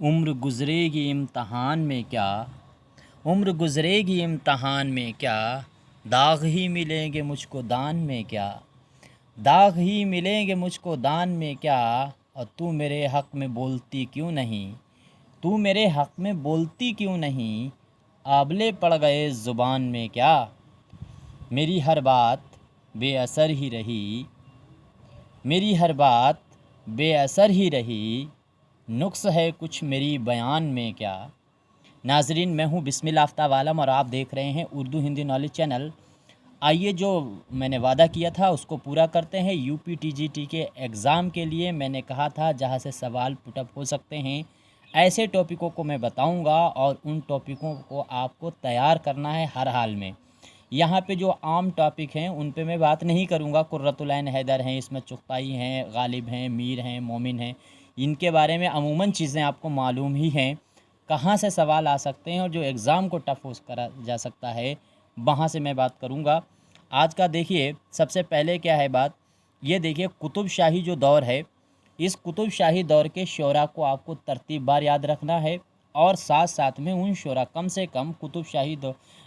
उम्र गुज़रेगी इम्तहान में क्या, उम्र गुज़रेगी इम्तहान में क्या, दाग ही मिलेंगे मुझको दान में क्या, दाग ही मिलेंगे मुझको दान में क्या। और तू मेरे हक़ में बोलती क्यों नहीं, तू मेरे हक़ में बोलती क्यों नहीं, आबले पड़ गए ज़ुबान में क्या। मेरी हर बात बेअसर ही रही, मेरी हर बात बेअसर ही रही, नुक्स है कुछ मेरी बयान में क्या। नाजरीन, मैं हूँ बिस्मिल आफ्ताब आलम और आप देख रहे हैं उर्दू हिंदी नॉलेज चैनल। आइए, जो मैंने वादा किया था उसको पूरा करते हैं। यूपीटीजीटी के एग्ज़ाम के लिए मैंने कहा था जहाँ से सवाल पुटअप हो सकते हैं, ऐसे टॉपिकों को मैं बताऊंगा और उन टॉपिकों को आपको तैयार करना है हर हाल में। यहाँ पे जो आम टॉपिक हैं उन पे मैं बात नहीं करूँगा। कुर्रतुल ऐन हैदर हैं, इसमें चुगताई हैं, गालिब हैं, मीर हैं, मोमिन हैं, इनके बारे में अमूमन चीज़ें आपको मालूम ही हैं। कहाँ से सवाल आ सकते हैं और जो एग्ज़ाम को टफ करा जा सकता है, वहाँ से मैं बात करूँगा। आज का देखिए, सबसे पहले क्या है बात, ये देखिए कुतुब शाही जो दौर है, इस कुतुब शाही दौर के शोरा को आपको तरतीबवार याद रखना है। और साथ साथ में उन शोरा, कम से कम कुतुब शाही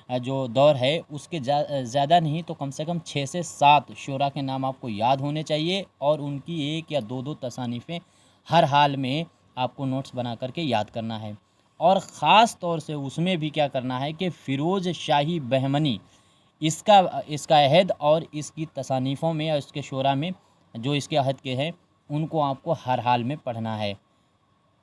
जो दौर है उसके ज़्यादा नहीं तो कम से कम 6 से 7 शोरा के नाम आपको याद होने चाहिए और उनकी 1 या 2 तसानीफ़ें हर हाल में आपको नोट्स बना करके याद करना है। और ख़ास तौर से उसमें भी क्या करना है कि फ़िरोज़ शाही बहमनी, इसका इसका अहद और इसकी तसानीफ़ों में और इसके शोरा में जो इसके अहद के हैं उनको आपको हर हाल में पढ़ना है।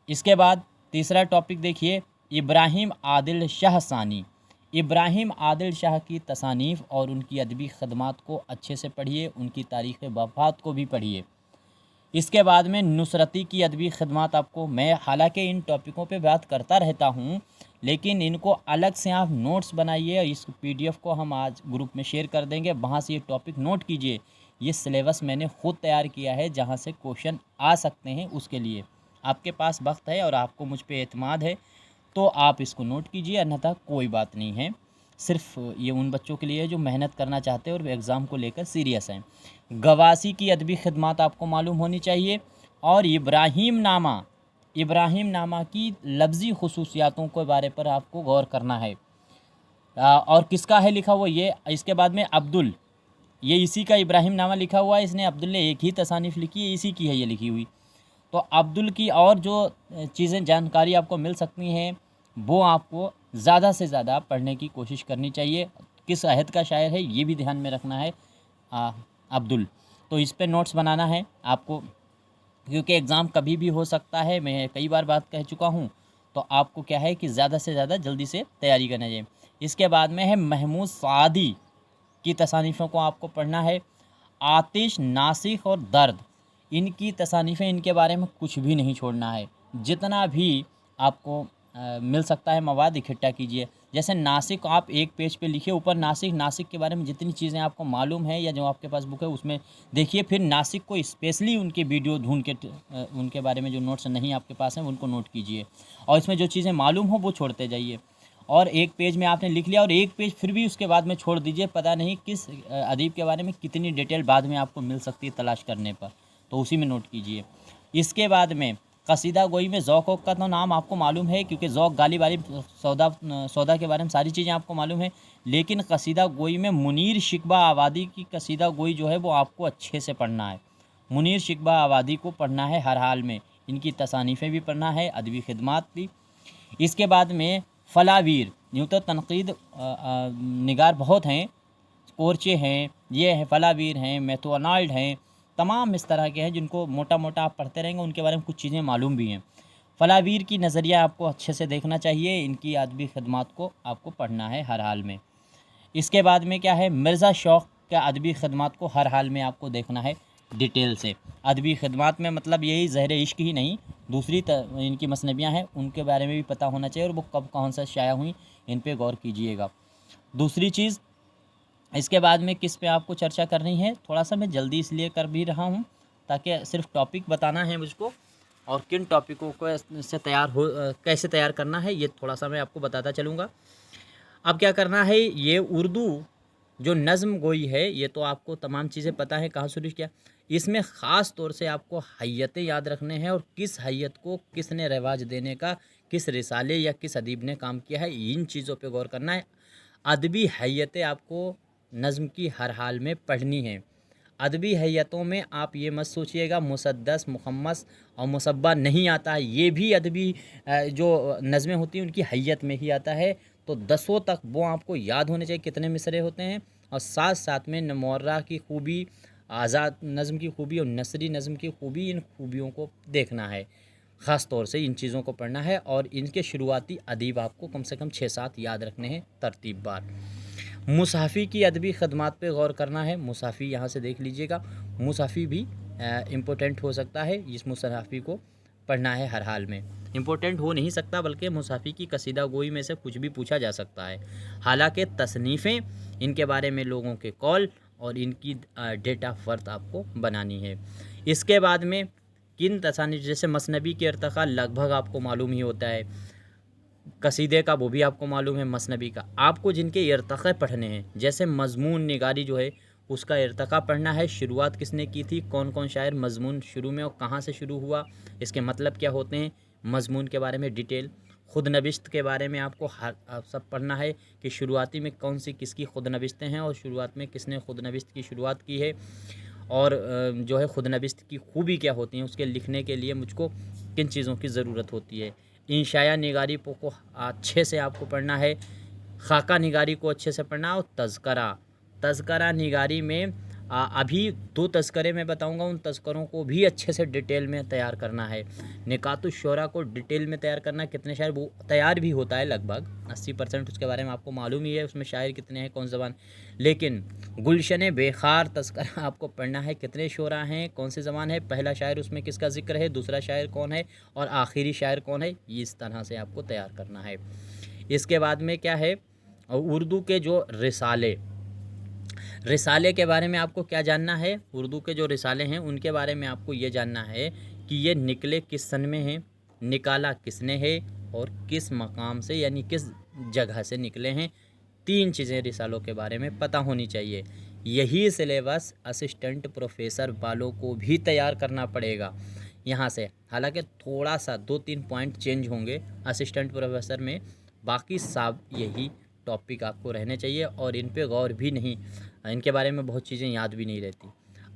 इसके बाद तीसरा टॉपिक देखिए, इब्राहिम आदिल शाह सानी। इब्राहिम आदिल शाह की तसानीफ़ और उनकी अदबी ख़दमात को अच्छे से पढ़िए, उनकी तारीख़ वफ़ात को भी पढ़िए। इसके बाद में नुसरती की अदबी ख़दमात आपको, मैं हालांकि इन टॉपिकों पे बात करता रहता हूँ लेकिन इनको अलग से आप नोट्स बनाइए। इस पीडीएफ को हम आज ग्रुप में शेयर कर देंगे, वहाँ से ये टॉपिक नोट कीजिए। ये सिलेबस मैंने ख़ुद तैयार किया है, जहाँ से क्वेश्चन आ सकते हैं उसके लिए आपके पास वक्त है और आपको मुझ पे एतमाद है तो आप इसको नोट कीजिए, अन्यथा कोई बात नहीं है। सिर्फ ये उन बच्चों के लिए है जो मेहनत करना चाहते हैं और एग्ज़ाम को लेकर सीरियस हैं। गवासी की अदबी खिदमत आपको मालूम होनी चाहिए। और इब्राहिम नामा की लफ्ज़ी खसूसियातों के बारे पर आपको गौर करना है। और किसका है लिखा हुआ ये, इसके बाद में अब्दुल, ये इसी का इब्राहिम नामा लिखा हुआ है, इसने अब्दुल ने एक ही तसानीफ़ लिखी है, इसी की है ये लिखी हुई। तो अब्दुल की और जो चीज़ें जानकारी आपको मिल सकती हैं वो आपको ज़्यादा से ज़्यादा पढ़ने की कोशिश करनी चाहिए। किस अहद का शायर है ये भी ध्यान में रखना है अब्दुल। तो इस पे नोट्स बनाना है आपको, क्योंकि एग्ज़ाम कभी भी हो सकता है, मैं कई बार बात कह चुका हूँ। तो आपको क्या है कि ज़्यादा से ज़्यादा जल्दी से तैयारी करना चाहिए। इसके बाद में है महमूद सादी की तसानीफ़ों को आपको पढ़ना है। आतिश, नासिख और दर्द, इनकी तसानीफ़ें, इनके बारे में कुछ भी नहीं छोड़ना है। जितना भी आपको मिल सकता है मवाद इकट्ठा कीजिए। जैसे नासिक आप एक पेज पे लिखिए, ऊपर नासिक, नासिक के बारे में जितनी चीज़ें आपको मालूम है या जो आपके पास बुक है उसमें देखिए। फिर नासिक को स्पेशली उनके वीडियो ढूंढ के उनके बारे में जो नोट्स नहीं आपके पास हैं उनको नोट कीजिए और इसमें जो चीज़ें मालूम हो वो छोड़ते जाइए। और एक पेज में आपने लिख लिया और एक पेज फिर भी उसके बाद में छोड़ दीजिए, पता नहीं किस अदीब के बारे में कितनी डिटेल बाद में आपको मिल सकती है तलाश करने पर, तो उसी में नोट कीजिए। इसके बाद में कसीदा गोई में ज़ौक़ का तो नाम आपको मालूम है, क्योंकि ज़ौक़ गालिब वालिब सौदा के बारे में सारी चीज़ें आपको मालूम है। लेकिन कसीदा गोई में मुनीर शिकबा आबादी की कसीदा गोई जो है वो आपको अच्छे से पढ़ना है। मुनीर शिकबा आबादी को पढ़ना है हर हाल में, इनकी तसानीफ़ें भी पढ़ना है, अदबी खिदमात भी। इसके बाद में फलावीर, यूँ तो तनकीद निगार बहुत हैं, कोरचे हैं, ये हैं फलावीर हैं, मैथोनाल्ड हैं, तमाम इस तरह के हैं जिनको मोटा मोटा आप पढ़ते रहेंगे, उनके बारे में कुछ चीज़ें मालूम भी हैं। फलावीर की नज़रिया आपको अच्छे से देखना चाहिए, इनकी अदबी खदमात को आपको पढ़ना है हर हाल में। इसके बाद में क्या है, मिर्ज़ा शौक़ का अदबी खदमात को हर हाल में आपको देखना है डिटेल से। अदबी खदमात में मतलब यही ज़हर इश्क ही नहीं, दूसरी इनकी मसनबियाँ हैं उनके बारे में भी पता होना चाहिए और वो कब कौन सा शाया हुई, इन पे गौर कीजिएगा। दूसरी चीज़, इसके बाद में किस पे आपको चर्चा करनी है, थोड़ा सा मैं जल्दी इसलिए कर भी रहा हूँ ताकि सिर्फ टॉपिक बताना है मुझको और किन टॉपिकों को से तैयार हो कैसे तैयार करना है ये थोड़ा सा मैं आपको बताता चलूँगा। अब क्या करना है, ये उर्दू जो नज़्म गोई है ये तो आपको तमाम चीज़ें पता है कहाँ शुरू किया। इसमें ख़ास तौर से आपको हैयतें याद रखने हैं और किस हैयत को किसने रिवाज देने का, किस रिसाले या किस अदीब ने काम किया है, इन चीज़ों पे गौर करना है। अदबी हैयतें आपको नज़्म की हर हाल में पढ़नी है। अदबी हैयतों में आप ये मत सोचिएगा मुसद्दस, मुखम्मस और मुसब्बा नहीं आता है, ये भी अदबी जो नज़में होती हैं उनकी हैयत में ही आता है। तो 10 तक वो आपको याद होने चाहिए कितने मिसरे होते हैं, और साथ साथ में मुअर्रा की खूबी, आज़ाद नज़्म की खूबी और नसरी नज़्म की खूबी, इन खूबियों को देखना है। ख़ास तौर से इन चीज़ों को पढ़ना है और इनके शुरुआती अदीब आपको कम से कम 6-7 याद रखने हैं तरतीबवार। मुसाफ़ी की अदबी ख़दमात पे गौर करना है। मुसाफ़ी यहाँ से देख लीजिएगा, मुसाफ़ी भी इम्पोर्टेंट हो सकता है। इस मुसाफ़ी को पढ़ना है हर हाल में। इम्पोर्टेंट हो नहीं सकता बल्कि मुसाफ़ी की कसीदा गोई में से कुछ भी पूछा जा सकता है। हालांकि तसनीफ़ें, इनके बारे में लोगों के कौल और इनकी डेट ऑफ बर्थ आपको बनानी है। इसके बाद में किन तसानीफ़, जैसे मसनबी के इर्तिक़ा लगभग आपको मालूम ही होता है, कसीदे का वो भी आपको मालूम है, मसनबी का। आपको जिनके इर्तिक़ा पढ़ने हैं, जैसे मज़मून निगारी जो है उसका इर्तिक़ा पढ़ना है। शुरुआत किसने की थी, कौन कौन शायर मज़मून शुरू में और कहाँ से शुरू हुआ, इसके मतलब क्या होते हैं, मज़मून के बारे में डिटेल। ख़ुद नविश्त के बारे में आपको सब पढ़ना है कि शुरुआती में कौन सी किसकी ख़ुद नविश्तें हैं और शुरुआत में किसने ख़ुद नविश्त की शुरुआत की है, और जो है ख़ुद नविश्त की खूबी क्या होती हैं, उसके लिखने के लिए मुझको किन चीज़ों की ज़रूरत होती है। इंशाया निगारी को अच्छे से आपको पढ़ना है। खाका निगारी को अच्छे से पढ़ना और तज़करा निगारी में अभी 2 तज़करे मैं बताऊंगा, उन तज़करों को भी अच्छे से डिटेल में तैयार करना है। निकातुश्शोरा को डिटेल में तैयार करना, कितने शायर वो तैयार भी होता है, लगभग 80% उसके बारे में आपको मालूम ही है, उसमें शायर कितने हैं, कौन ज़बान। लेकिन गुलशन बेखार तज़करा आपको पढ़ना है, कितने शोरा हैं, कौन सी ज़बान है, पहला शायर उसमें किसका ज़िक्र है, दूसरा शायर कौन है और आखिरी शायर कौन है, इस तरह से आपको तैयार करना है। इसके बाद में क्या है, उर्दू के जो रिसाले के बारे में आपको क्या जानना है। उर्दू के जो रिसाले हैं उनके बारे में आपको ये जानना है कि ये निकले किस सन में हैं, निकाला किसने है और किस मकाम से यानी किस जगह से निकले हैं। 3 चीज़ें रिसालों के बारे में पता होनी चाहिए। यही सिलेबस असिस्टेंट प्रोफेसर वालों को भी तैयार करना पड़ेगा यहाँ से। हालांकि थोड़ा सा 2-3 पॉइंट चेंज होंगे असिस्टेंट प्रोफेसर में, बाकी सब यही टॉपिक आपको रहने चाहिए और इन पे गौर भी नहीं, इनके बारे में बहुत चीज़ें याद भी नहीं रहती।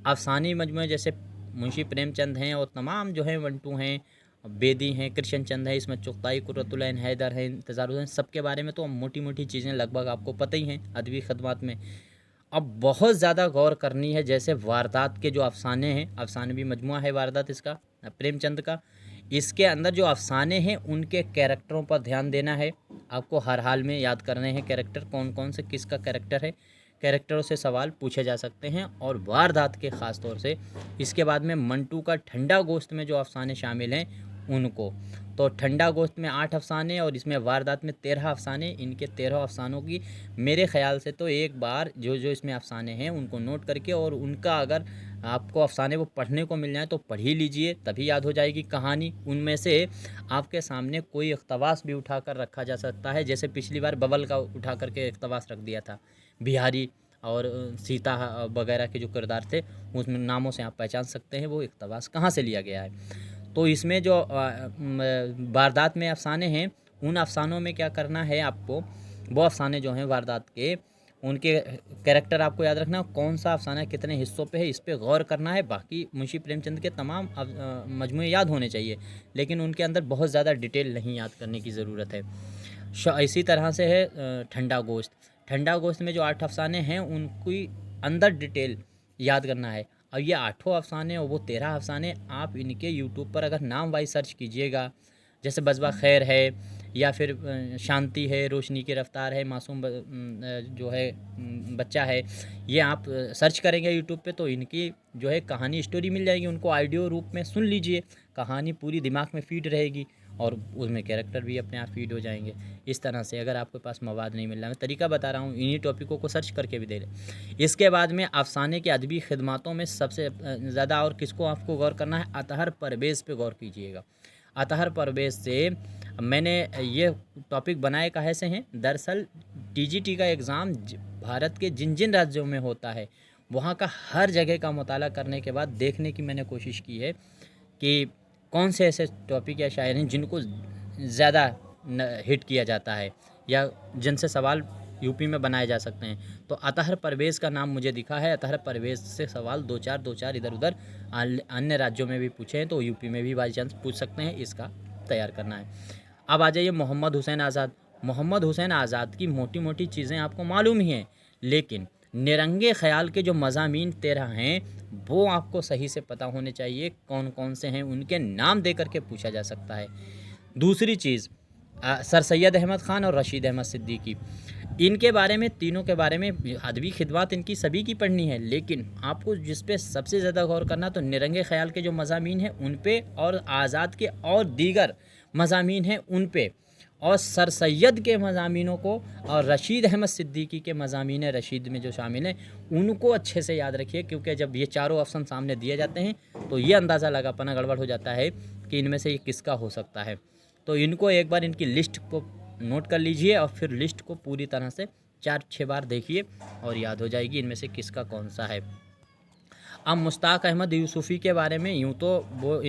अफसानी मजमूए जैसे मुंशी प्रेमचंद हैं और तमाम जो हैं मंटू हैं, बेदी हैं, कृष्ण चंद है, इसमें चुगताई, कुर्रतुल ऐन हैदर है, इंतज़ारुल हैं, सबके बारे में तो मोटी मोटी चीज़ें लगभग आपको पता ही हैं अदबी खदमात में। अब बहुत ज़्यादा गौर करनी है, जैसे वारदात के जो अफसाने हैं, अफसानवी मजमुआ है वारदात इसका, प्रेमचंद का, इसके अंदर जो अफसाने हैं उनके कैरेक्टरों पर ध्यान देना है। आपको हर हाल में याद करने हैं कैरेक्टर, कौन कौन से किसका कैरेक्टर है, कैरेक्टरों से सवाल पूछे जा सकते हैं और वारदात के ख़ास तौर से। इसके बाद में मंटू का ठंडा गोश्त में जो अफसाने शामिल हैं उनको, तो ठंडा गोश्त में 8 अफसाने और इसमें वारदात में 13 अफसाने। इनके 13 अफसानों की मेरे ख़्याल से तो एक बार जो इसमें अफसाने हैं उनको नोट करके और उनका अगर आपको अफसाने वो पढ़ने को मिल जाए तो पढ़ ही लीजिए, तभी याद हो जाएगी कहानी। उनमें से आपके सामने कोई इक़्तबास भी उठा कर रखा जा सकता है, जैसे पिछली बार बबल का उठा करके इक़्तबास रख दिया था। बिहारी और सीता वगैरह के जो किरदार थे उसमें नामों से आप पहचान सकते हैं वो इक़्तबास कहाँ से लिया गया है। तो इसमें जो वारदात में अफसाने हैं, उन अफसानों में क्या करना है आपको, वो अफसाने जो हैं वारदात के, उनके कैरेक्टर आपको याद रखना, कौन सा अफसाना कितने हिस्सों पे है इस पे गौर करना है। बाकी मुंशी प्रेमचंद के तमाम मजमूए याद होने चाहिए, लेकिन उनके अंदर बहुत ज़्यादा डिटेल नहीं याद करने की ज़रूरत है। इसी तरह से है ठंडा गोश्त में जो 8 अफसाने हैं उनकी अंदर डिटेल याद करना है। और ये 8 अफसाने और वो 13 अफसाने आप इनके यूट्यूब पर अगर नाम वाइज सर्च कीजिएगा, जैसे बज़बा खैर है या फिर शांति है, रोशनी की रफ्तार है, मासूम जो है बच्चा है, ये आप सर्च करेंगे यूट्यूब पे तो इनकी जो है कहानी स्टोरी मिल जाएगी। उनको ऑडियो रूप में सुन लीजिए, कहानी पूरी दिमाग में फीड रहेगी और उसमें कैरेक्टर भी अपने आप फीड हो जाएंगे। इस तरह से अगर आपके पास मवाद नहीं मिल रहा, मैं तरीका बता रहा हूँ, इन्हीं टॉपिकों को सर्च करके भी दे लें। इसके बाद में अफसाने के अदबी खिदमातों में सबसे ज़्यादा और किसको आपको गौर करना है, अतहर परवेज़ पे गौर कीजिएगा। अतहर परवेज़ से मैंने ये टॉपिक बनाए कैसे हैं, दरअसल TGT का एग्ज़ाम भारत के जिन जिन राज्यों में होता है वहाँ का हर जगह का मुताला करने के बाद देखने की मैंने कोशिश की है कि कौन से ऐसे टॉपिक या शायर हैं जिनको ज़्यादा हिट किया जाता है या जिनसे सवाल यूपी में बनाए जा सकते हैं। तो अतहर परवेज़ का नाम मुझे दिखा है। अतहर परवेज़ से सवाल दो चार इधर उधर अन्य राज्यों में भी पूछे हैं तो यूपी में भी बाई चांस पूछ सकते हैं, इसका तैयार करना है। अब आ जाइए मोहम्मद हुसैन आज़ाद। मोहम्मद हुसैन आज़ाद की मोटी मोटी चीज़ें आपको मालूम ही हैं, लेकिन निरंगे ख़याल के जो मज़ामीन 13 हैं वो आपको सही से पता होने चाहिए, कौन कौन से हैं उनके नाम दे करके पूछा जा सकता है। दूसरी चीज़, सर सैयद अहमद ख़ान और रशीद अहमद सिद्दीकी, इनके बारे में, तीनों के बारे में अदबी खिदमत इनकी सभी की पढ़नी है, लेकिन आपको जिस पे सबसे ज़्यादा गौर करना तो निरंगे ख़याल के जो मज़ामीन हैं उन पे, और आज़ाद के और दीगर मज़ामीन हैं उन पे, और सर सैयद के मज़ामीनों को और रशीद अहमद सिद्दीकी के मज़ामीन रशीद में जो शामिल हैं उनको अच्छे से याद रखिए, क्योंकि जब ये चारों ऑप्शन सामने दिए जाते हैं तो ये अंदाज़ा लगा पाना गड़बड़ हो जाता है कि इनमें से ये किसका हो सकता है। तो इनको एक बार इनकी लिस्ट को नोट कर लीजिए और फिर लिस्ट को पूरी तरह से 4-6 बार देखिए और याद हो जाएगी इनमें से किसका कौन सा है। अब मुश्ताक अहमद यूसुफ़ी के बारे में यूँ तो वो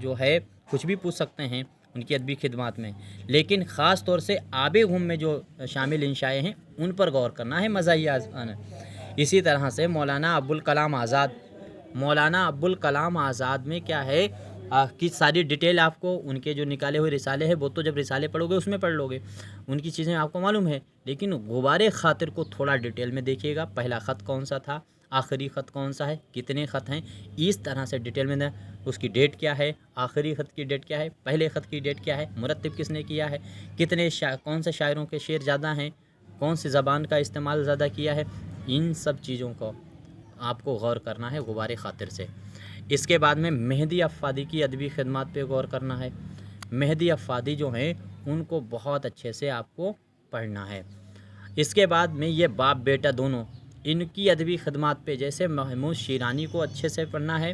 जो है कुछ भी पूछ सकते हैं उनकी अदबी खिदमत में, लेकिन ख़ास तौर से आबे गुम में जो शामिल इंशाए हैं उन पर गौर करना है, मज़ा ही आना। इसी तरह से मौलाना अबुल कलाम आज़ाद, मौलाना अबुल कलाम आज़ाद में क्या है कि सारी डिटेल आपको उनके जो निकाले हुए रिसाले हैं वो तो जब रिसाले पढ़ोगे उसमें पढ़ लोगे, उनकी चीज़ें आपको मालूम है, लेकिन गुबारे ख़ातिर को थोड़ा डिटेल में देखिएगा। पहला ख़त कौन सा था, आखिरी ख़त कौन सा है, कितने ख़त हैं, इस तरह से डिटेल में, उसकी डेट क्या है, आखिरी ख़त की डेट क्या है, पहले ख़त की डेट क्या है, मुरत्तिब किसने किया है, कितने कौन से शायरों के शेर ज़्यादा हैं, कौन सी ज़बान का इस्तेमाल ज़्यादा किया है, इन सब चीज़ों को आपको गौर करना है गुबारे ख़ातिर से। इसके बाद में मेहदी अफ़ादी की अदबी खिदमत पे गौर करना है। मेहदी अफ़ादी जो हैं उनको बहुत अच्छे से आपको पढ़ना है। इसके बाद में ये बाप बेटा दोनों, इनकी अदबी खिदमत पे जैसे महमूद शिरानी को अच्छे से पढ़ना है।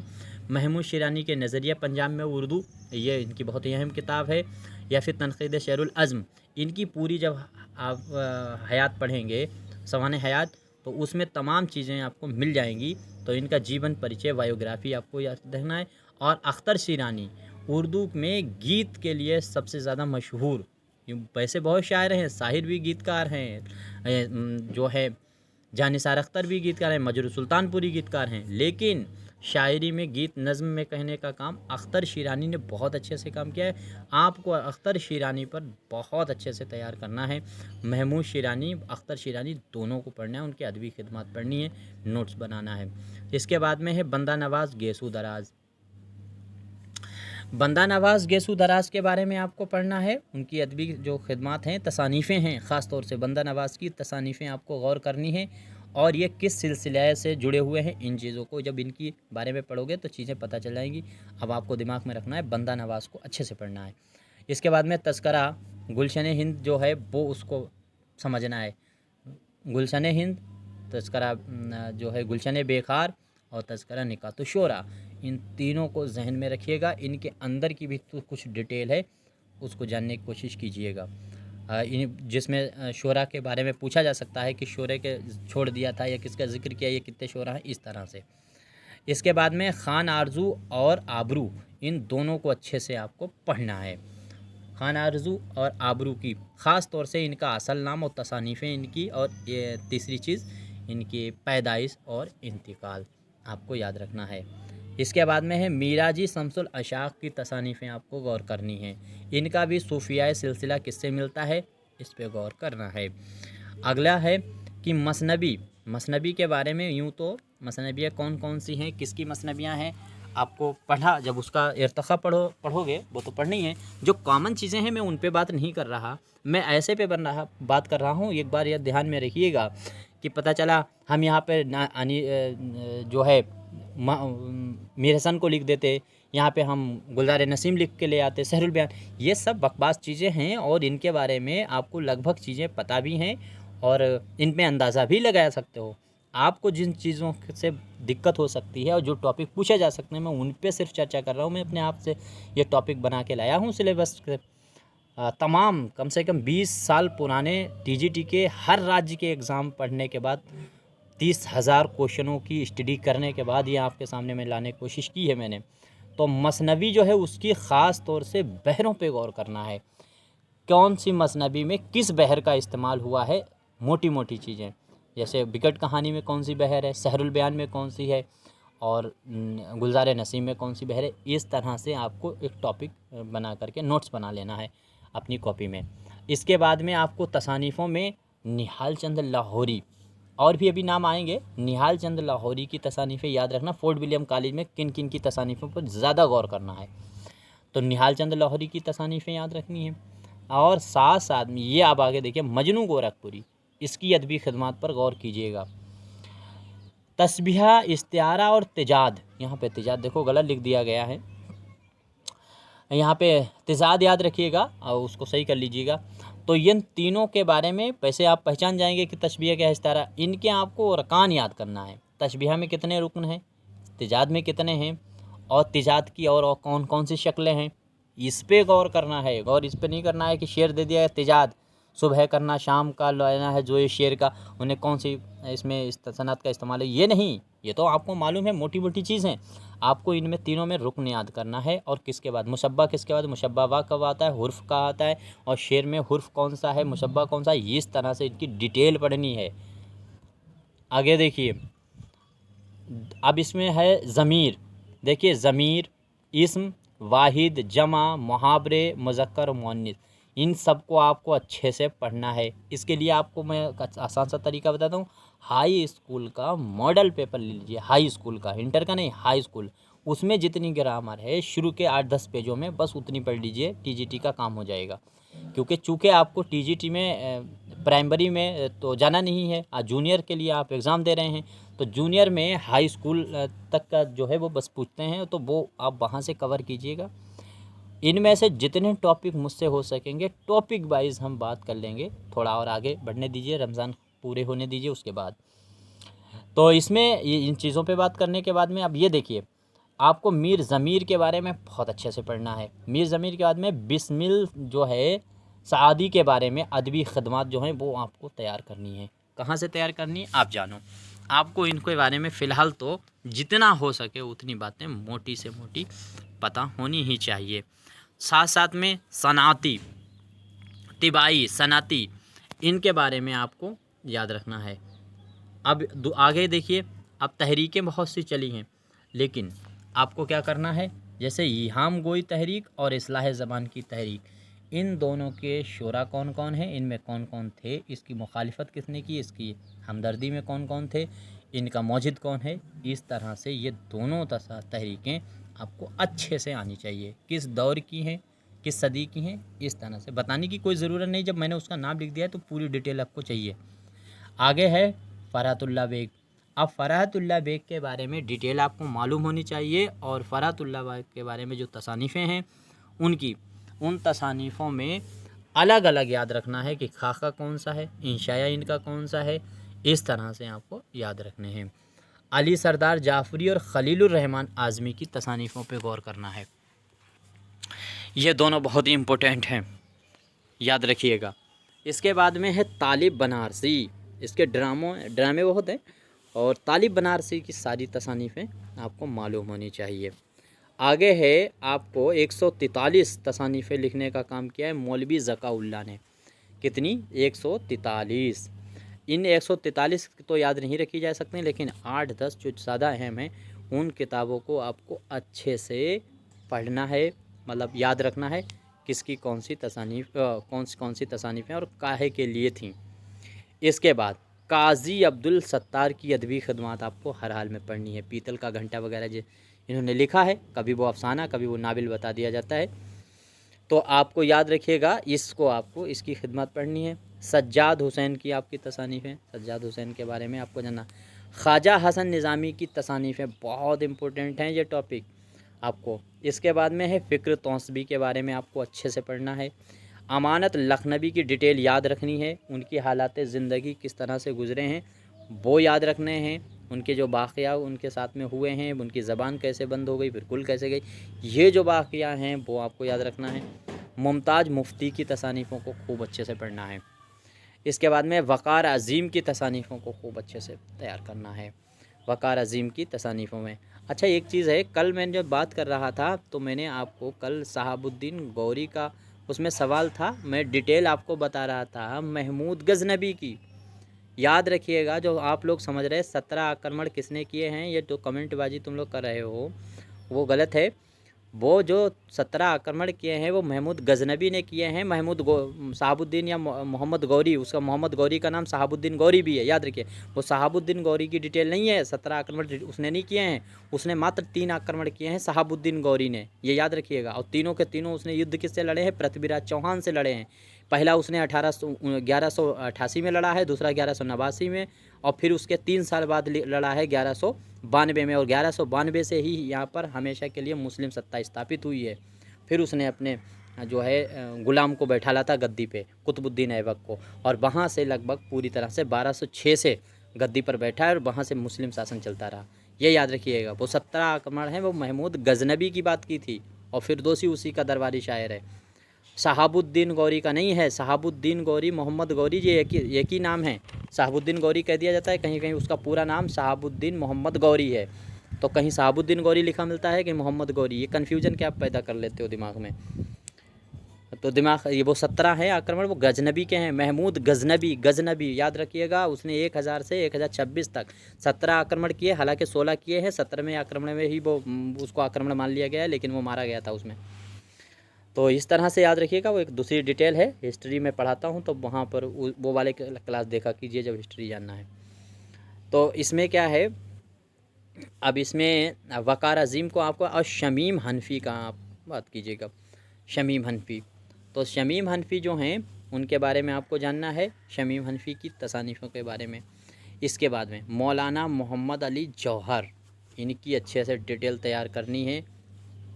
महमूद शिरानी के नज़रिया पंजाब में उर्दू, ये इनकी बहुत ही अहम किताब है। या फिर तनक़ीद शेरुल अज़्म, इनकी पूरी जब आप हयात पढ़ेंगे, सवाने हयात, तो उसमें तमाम चीज़ें आपको मिल जाएंगी। तो इनका जीवन परिचय, बायोग्राफ़ी आपको याद रखना है। और अख्तर शिरानी उर्दू में गीत के लिए सबसे ज़्यादा मशहूर, वैसे बहुत शायर हैं, साहिर भी गीतकार हैं, जो है जानिसार अख्तर भी गीतकार हैं, मजरू सुल्तानपुरी गीतकार हैं, लेकिन शायरी में, गीत नज़्म में कहने का काम अख्तर शिरानी ने बहुत अच्छे से काम किया है। आपको अख्तर शिरानी पर बहुत अच्छे से तैयार करना है। महमूद शिरानी, अख्तर शिरानी दोनों को पढ़ना है, उनकी अदबी खिदमत पढ़नी है, नोट्स बनाना है। इसके बाद में है बंदा नवाज़ गेसू दराज। बंदा नवाज़ गेसू दराज के बारे में आपको पढ़ना है। उनकी अदबी जो खिदमत हैं, तसानीफ़ें हैं, ख़ास तौर से बंदा नवाज़ की तसानीफ़ें आपको गौर करनी है और ये किस सिलसिले से जुड़े हुए हैं। इन चीज़ों को जब इनकी बारे में पढ़ोगे तो चीज़ें पता चल जाएंगी। अब आपको दिमाग में रखना है, बंदा नवाज़ को अच्छे से पढ़ना है। इसके बाद में तस्करा गुलशन हिंद जो है वो उसको समझना है। गुलशन हिंद, तस्करा जो है गुलशन बेखार और तस्करा निकात शोरा, इन तीनों को जहन में रखिएगा। इनके अंदर की भी तो कुछ डिटेल है, उसको जानने की कोशिश कीजिएगा। जिसमें शोरा के बारे में पूछा जा सकता है कि शोरे के छोड़ दिया था या किसका जिक्र किया, ये कितने शोरा हैं, इस तरह से। इसके बाद में खान आरजू और आबरू, इन दोनों को अच्छे से आपको पढ़ना है। खान आरजू और आबरू की ख़ास तौर से इनका असल नाम और तसानीफ़ें इनकी, और ये तीसरी चीज़ इनकी पैदाइश और इंतकाल आपको याद रखना है। इसके बाद में है मीराजी शम्सुल अशाक की तसानीफ़ें आपको गौर करनी है। इनका भी सूफियाए सिलसिला किससे मिलता है, इस पे गौर करना है। अगला है कि मसनबी, मसनबी के बारे में यूँ तो मसनबियाँ कौन कौन सी हैं, किसकी मसनबियाँ हैं, आपको पढ़ा, जब उसका इर्तिक़ा पढ़ोगे वो तो पढ़नी है। जो कॉमन चीज़ें हैं मैं उन पे बात नहीं कर रहा, मैं ऐसे पे बात कर रहा हूँ। एक बार यह ध्यान में रखिएगा कि पता चला हम यहाँ पे जो है मीर हसन को लिख देते, यहाँ पे हम गुलजार नसीम लिख के ले आते, सहरुल बयान, ये सब बकवास चीज़ें हैं और इनके बारे में आपको लगभग चीज़ें पता भी हैं और इनमें अंदाज़ा भी लगा सकते हो। आपको जिन चीज़ों से दिक्कत हो सकती है और जो टॉपिक पूछे जा सकते हैं मैं उन पे सिर्फ चर्चा कर रहा हूँ। मैं अपने आप से ये टॉपिक बना के लाया हूँ सिलेबस तमाम कम से कम 20 साल पुराने टीजीटी के हर राज्य के एग्ज़ाम पढ़ने के बाद 30,000 क्वेश्चनों की स्टडी करने के बाद ये आपके सामने मैं लाने की कोशिश की है मैंने। तो मसनवी जो है उसकी ख़ास तौर से बहरों पे गौर करना है, कौन सी मसनवी में किस बहर का इस्तेमाल हुआ है, मोटी मोटी चीज़ें, जैसे बिकट कहानी में कौन सी बहर है, सहरुल बयान में कौन सी है, और गुलजार नसीम में कौन सी बहर है। इस तरह से आपको एक टॉपिक बना करके नोट्स बना लेना है अपनी कॉपी में। इसके बाद में आपको तसानीफ़ों में निहाल चंद लाहौरी, और भी अभी नाम आएंगे, निहाल चंद लाहौरी की तसानीफ़ें याद रखना। फोर्ट विलियम कॉलेज में किन किन की तसानीफ़ों पर ज़्यादा गौर करना है, तो निहाल चंद लाहौरी की तसानीफ़ें याद रखनी है। और साथ साथ में ये आप आगे देखिए मजनू गोरखपुरी, इसकी अदबी खिदमात पर गौर कीजिएगा। तस्बीहा, इस्तिआरा और तिजाद, यहाँ पे तिजाद देखो गलत लिख दिया गया है, यहाँ पे तिजाद याद रखिएगा और उसको सही कर लीजिएगा। तो इन तीनों के बारे में वैसे आप पहचान जाएंगे कि तस्बीहा क्या है, इस्तिआरा, इनके आपको अरकान याद करना है। तस्बीहा में कितने रुकन हैं, तिजाद में कितने हैं, और तिजाद की और कौन कौन सी शक्लें हैं, इस पे गौर करना है। गौर इस पे नहीं करना है कि शेर दे दिया है तिजाद, सुबह करना शाम का लेना है जो ये शेर का, उन्हें कौन सी इसमें इस सनत का इस्तेमाल है, ये नहीं, ये तो आपको मालूम है मोटी मोटी चीज़ें। आपको इनमें तीनों में रुकन याद करना है। और किसके बाद मुशब्बा, किसके बाद मुशब्बा वा कब आता है, हुर्फ का आता है, और शेर में हुर्फ कौन सा है, मुशब्बा कौन सा है, इस तरह से इनकी डिटेल पढ़नी है। आगे देखिए, अब इसमें है ज़मीर। देखिए ज़मीर, इस्म, वाहिद, जमा, मुहावरे, मुज़क्कर, मुअन्निस, इन सब को आपको अच्छे से पढ़ना है। इसके लिए आपको मैं आसान सा तरीका बताता हूँ। हाई स्कूल का मॉडल पेपर ले लीजिए, हाई स्कूल का, इंटर का नहीं, हाई स्कूल, उसमें जितनी ग्रामर है शुरू के 8-10 पेजों में बस उतनी पढ़ लीजिए, टीजीटी का काम हो जाएगा। क्योंकि चूँकि आपको टीजीटी में प्राइमरी में तो जाना नहीं है, जूनियर के लिए आप एग्ज़ाम दे रहे हैं, तो जूनियर में हाई स्कूल तक का जो है वो बस पूछते हैं, तो वो आप वहाँ से कवर कीजिएगा। इनमें से जितने टॉपिक मुझसे हो सकेंगे टॉपिक वाइज हम बात कर लेंगे, थोड़ा और आगे बढ़ने दीजिए, रमज़ान पूरे होने दीजिए उसके बाद। तो इसमें इन चीज़ों पे बात करने के बाद में अब ये देखिए, आपको मीर ज़मीर के बारे में बहुत अच्छे से पढ़ना है। मीर ज़मीर के बाद में बिस्मिल जो है सादी के बारे में अदबी खदमात जो हैं वो आपको तैयार करनी है। कहाँ से तैयार करनी है आप जानो, आपको इनके बारे में फ़िलहाल तो जितना हो सके उतनी बातें मोटी से मोटी पता होनी ही चाहिए। साथ साथ में सनाती, तिबाई, सनाती, इनके बारे में आपको याद रखना है। अब आगे देखिए, अब तहरीकें बहुत सी चली हैं, लेकिन आपको क्या करना है, जैसे ईहाम गोई तहरीक और इस्लाह ज़बान की तहरीक, इन दोनों के शोरा कौन कौन हैं, इनमें कौन कौन थे, इसकी मुखालिफत किसने की, इसकी हमदर्दी में कौन कौन थे, इनका मौजिद कौन है, इस तरह से ये दोनों तहरीकें आपको अच्छे से आनी चाहिए, किस दौर की हैं, किस सदी की हैं, इस तरह से बताने की कोई ज़रूरत नहीं। जब मैंने उसका नाम लिख दिया है तो पूरी डिटेल आपको चाहिए। आगे है फ़रहतुल्लाह बेग। अब फ़रहतुल्लाह बेग के बारे में डिटेल आपको मालूम होनी चाहिए, और फ़रहतुल्लाह बेग के बारे में जो तसानीफ़ें हैं उनकी, उन तसानीफ़ों में अलग अलग याद रखना है कि खाका कौन सा है, इंशाया इनका कौन सा है, इस तरह से आपको याद रखने हैं। अली सरदार जाफ़री और खलीलुर रहमान आज़मी की तसानीफ़ों पे गौर करना है, ये दोनों बहुत ही इम्पोर्टेंट हैं, याद रखिएगा। इसके बाद में है तालिब बनारसी, इसके ड्रामे बहुत हैं, और तालिब बनारसी की सारी तसानीफ़ें आपको मालूम होनी चाहिए। आगे है, आपको 143 तसानीफ़ें लिखने का काम किया है मौलवी ज़काउल्लाह ने। कितनी? 143। इन 143 तो याद नहीं रखी जा सकती, लेकिन 8-10 जो ज़्यादा अहम हैं उन किताबों को आपको अच्छे से पढ़ना है, मतलब याद रखना है किसकी कौन सी तसानीफ़ें और काहे के लिए थी। इसके बाद काजी अब्दुल सत्तार की अदबी खदमात आपको हर हाल में पढ़नी है। पीतल का घंटा वगैरह जो इन्होंने लिखा है, कभी वो अफसाना कभी वो नावल बता दिया जाता है, तो आपको याद रखिएगा, इसको आपको इसकी खिदमत पढ़नी है। सज्जाद हुसैन की आपकी तसानीफ़ें, सज्जाद हुसैन के बारे में आपको जानना। ख्वाजा हसन निज़ामी की तसानीफ़ें बहुत इंपॉर्टेंट हैं ये टॉपिक आपको। इसके बाद में है फ़िक्र तौसबी के बारे में आपको अच्छे से पढ़ना है। अमानत लखनवी की डिटेल याद रखनी है, उनकी हालात ज़िंदगी किस तरह से गुज़रे हैं वो याद रखने हैं, उनके जो वाक़या उनके साथ में हुए हैं, उनकी ज़बान कैसे बंद हो गई, फिर कुल कैसे गई, ये जो वाक़या हैं वो आपको याद रखना है। मुमताज़ मुफ्ती की तसानीफ़ों को खूब अच्छे से पढ़ना है। इसके बाद में वक़ार अज़ीम की तसानीफ़ों को खूब अच्छे से तैयार करना है, वक़ार अज़ीम की तसानीफ़ों में। अच्छा एक चीज़ है, कल मैंने जब बात कर रहा था तो मैंने आपको कल शहाबुद्दीन गौरी का उसमें सवाल था, मैं डिटेल आपको बता रहा था महमूद गज़नबी की। याद रखिएगा, जो आप लोग समझ रहे 17 आक्रमण किसने किए हैं, ये तो कमेंटबाजी तुम लोग कर रहे हो वो गलत है। वो जो 17 आक्रमण किए हैं वो महमूद गज़नबी ने किए हैं। शहाबुद्दीन या मोहम्मद गौरी, उसका मोहम्मद गौरी का नाम शहाबुद्दीन गौरी भी है, याद रखिए। वो शहाबुद्दीन गौरी की डिटेल नहीं है, 17 आक्रमण उसने नहीं किए हैं, उसने मात्र 3 आक्रमण किए हैं शहाबुद्दीन गौरी ने, ये याद रखिएगा। और तीनों के तीनों उसने युद्ध किससे लड़े हैं, पृथ्वीराज चौहान से लड़े हैं। पहला उसने 1188 में लड़ा है, दूसरा 1189 में, और फिर उसके 3 साल बाद लड़ा है 1192 में। और 1192 से ही यहाँ पर हमेशा के लिए मुस्लिम सत्ता स्थापित हुई है। फिर उसने अपने जो है गुलाम को बैठा ला था गद्दी पे, कुतुबुद्दीन ऐबक को, और वहाँ से लगभग पूरी तरह से 1206 से गद्दी पर बैठा है और वहाँ से मुस्लिम शासन चलता रहा, ये याद रखिएगा। वो 17 आक्रमण है वो महमूद गज़नबी की बात की थी, और फिरदौसी उसी का दरबारी शायर है, शहाबुद्दीन गौरी का नहीं है। शहाबुद्दीन गौरी, मोहम्मद गौरी, ये एक ही नाम है। शहाबुद्दीन गौरी कह दिया जाता है, कहीं कहीं उसका पूरा नाम शहाबुद्दीन मोहम्मद गौरी है, तो कहीं शहाबुद्दीन गौरी लिखा मिलता है कि मोहम्मद गौरी, ये कन्फ्यूजन क्या आप पैदा कर लेते हो दिमाग में। तो दिमाग ये वो 17 है आक्रमण वो गजनबी के हैं, महमूद गजनबी याद रखिएगा। उसने 1000 से 1026 तक 17 आक्रमण किए, हालांकि 16 किए हैं, 17वें आक्रमण में ही वो उसको आक्रमण मान लिया गया है, लेकिन वो मारा गया था उसमें। तो इस तरह से याद रखिएगा। वो एक दूसरी डिटेल है, हिस्ट्री में पढ़ाता हूँ तो वहाँ पर वो वाले क्लास देखा कीजिए जब हिस्ट्री जानना है। तो इसमें क्या है, अब इसमें वक़ार अज़ीम को आपको, और शमीम हनफ़ी का आप बात कीजिएगा, शमीम हनफ़ी। तो शमीम हनफ़ी जो हैं उनके बारे में आपको जानना है, शमीम हनफ़ी की तसानीफ़ों के बारे में। इसके बाद में मौलाना मोहम्मद अली जौहर, इनकी अच्छे से डिटेल तैयार करनी है।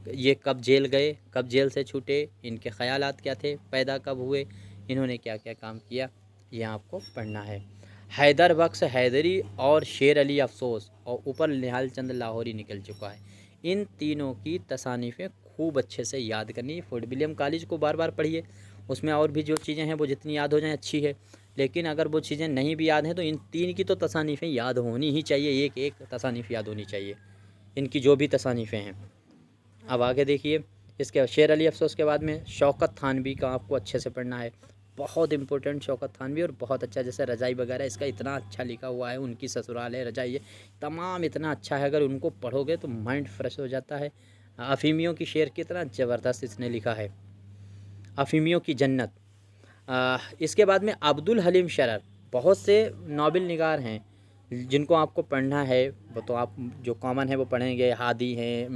ये कब जेल गए, कब जेल से छूटे, इनके ख़यालात क्या थे, पैदा कब हुए, इन्होंने क्या क्या काम किया, ये आपको पढ़ना है। हैदर बख्श हैदरी और शेर अली अफसोस, और ऊपर निहाल चंद लाहौरी निकल चुका है। इन तीनों की तसानीफ़ें खूब अच्छे से याद करनी है। फोर्ट विलियम कॉलेज को बार बार पढ़िए, उसमें और भी जो चीज़ें हैं वो जितनी याद हो जाएँ अच्छी है, लेकिन अगर वो चीज़ें नहीं भी याद हैं तो इन तीन की तो तसानीफ़ें याद होनी ही चाहिए, एक एक तसानीफ़ याद होनी चाहिए इनकी जो भी तसानीफ़ें हैं। अब आगे देखिए, इसके शेर अली अफसोस के बाद में शौकत थानवी का आपको अच्छे से पढ़ना है, बहुत इंपॉर्टेंट शौकत थानवी, और बहुत अच्छा, जैसे रजाई वगैरह इसका इतना अच्छा लिखा हुआ है, उनकी ससुराल है रजाई है, तमाम इतना अच्छा है, अगर उनको पढ़ोगे तो माइंड फ्रेश हो जाता है। अफ़ीमियों की शेर कितना ज़बरदस्त इसने लिखा है, अफ़ीमियों की जन्नत। इसके बाद में अब्दुल हलीम शरर, बहुत से नावल निगार हैं जिनको आपको पढ़ना है, वो तो आप जो कॉमन है वो पढ़ेंगे, हादी हैं,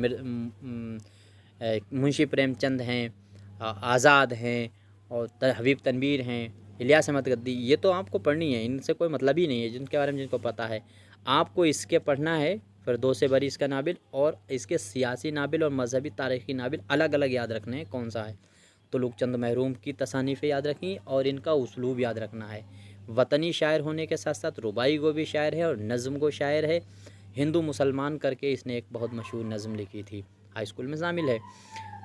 मुंशी प्रेमचंद हैं, आज़ाद हैं, और हबीब तनवीर हैं, इलियास अहमद गद्दी, ये तो आपको पढ़नी है, इनसे कोई मतलब ही नहीं है, जिनके बारे में जिनको पता है। आपको इसके पढ़ना है फिरदौस बरी इसका नाबिल, और इसके सियासी नाबिल और मजहबी तारीख़ी नाबिल अलग अलग याद रखने हैं कौन सा है। तो लुकचंद महरूम की तसानीफ़ें याद रखी, और इनका उसलूब याद रखना है। वतनी शायर होने के साथ साथ रुबाई गो भी शायर है और नज़म गो शायर है। हिंदू मुसलमान करके इसने एक बहुत मशहूर नज़म लिखी थी, हाई स्कूल में शामिल है।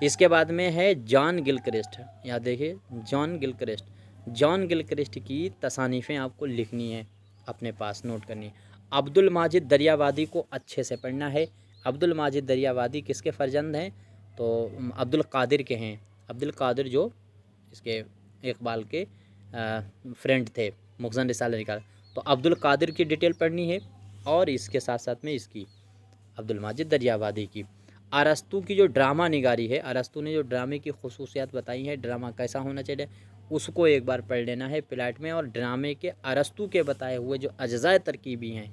इसके बाद में है जॉन गिलक्रिस्ट, याद देखिए जॉन गिलक्रिस्ट की तसानीफ़ें आपको लिखनी है, अपने पास नोट करनी है। अब्दुल माजिद दरियावादी को अच्छे से पढ़ना है। अब्दुल माजिद दरियावादी किसके फ़र्जंद हैं, तो अब्दुल कादिर के हैं। अब्दुल कादिर जो इसके इकबाल के फ्रेंड थे, मुखज़न रिसाला निकाल, तो अब्दुल कादिर की डिटेल पढ़नी है, और इसके साथ साथ में इसकी अब्दुल माजिद दरियावादी की। अरस्तू की जो ड्रामा निगारी है, अरस्तू ने जो ड्रामे की खुसूसियात बताई हैं, ड्रामा कैसा होना चाहिए, उसको एक बार पढ़ लेना है प्लाट में, और ड्रामे के अरस्तू के बताए हुए जो अज्ज़ाए तरकीबी हैं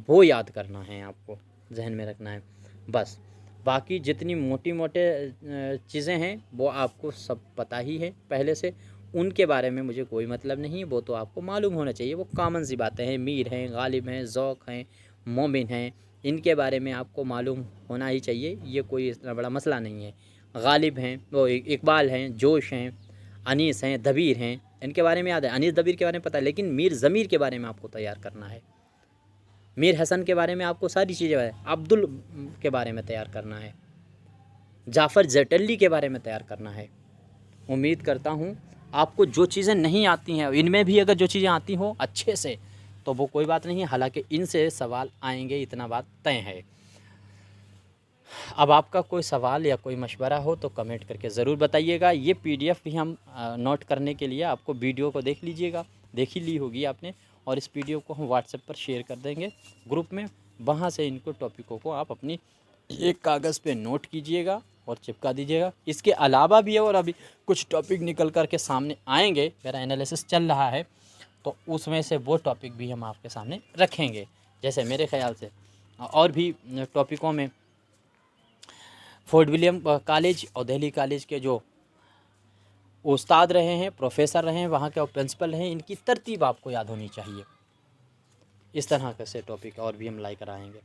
वो याद करना है, आपको जहन में रखना है बस। बाकी जितनी मोटी मोटे चीज़ें हैं वो आपको सब पता ही है पहले से, उनके बारे में मुझे कोई मतलब नहीं, वो तो आपको मालूम होना चाहिए, वो कॉमन सी बातें हैं। मीर हैं, गालिब हैं, ज़ौक़ हैं, मोमिन हैं, इनके बारे में आपको मालूम होना ही चाहिए, ये कोई इतना बड़ा मसला नहीं है। गालिब हैं, वो इकबाल हैं, जोश हैं, अनीस हैं, दबीर हैं, इनके बारे में याद है, अनीस दबीर के बारे में पता है, लेकिन मीर ज़मीर के बारे में आपको तैयार करना है। मीर हसन के बारे में आपको सारी चीज़ें है, अब्दुल के बारे में तैयार करना है, जाफ़र जटली के बारे में तैयार करना है। उम्मीद करता हूँ आपको जो चीज़ें नहीं आती हैं, इनमें भी अगर जो चीज़ें आती हो अच्छे से तो वो कोई बात नहीं है, हालांकि इनसे सवाल आएंगे, इतना बात तय है। अब आपका कोई सवाल या कोई मशवरा हो तो कमेंट करके ज़रूर बताइएगा। ये पीडीएफ भी हम नोट करने के लिए आपको वीडियो को देख लीजिएगा, देख ही ली होगी आपने, और इस पीडीएफ को हम व्हाट्सएप पर शेयर कर देंगे ग्रुप में। वहाँ से इनको टॉपिकों को आप अपनी एक कागज़ पे नोट कीजिएगा और चिपका दीजिएगा। इसके अलावा भी है, और अभी कुछ टॉपिक निकल कर के सामने आएंगे, मेरा एनालिसिस चल रहा है, तो उसमें से वो टॉपिक भी हम आपके सामने रखेंगे। जैसे मेरे ख़्याल से और भी टॉपिकों में फोर्ट विलियम कॉलेज और दिल्ली कॉलेज के जो उस्ताद रहे हैं, प्रोफेसर रहे हैं, वहाँ के प्रिंसिपल रहे हैं, इनकी तरतीब आपको याद होनी चाहिए। इस तरह के से टॉपिक और भी हम लाई कराएंगे।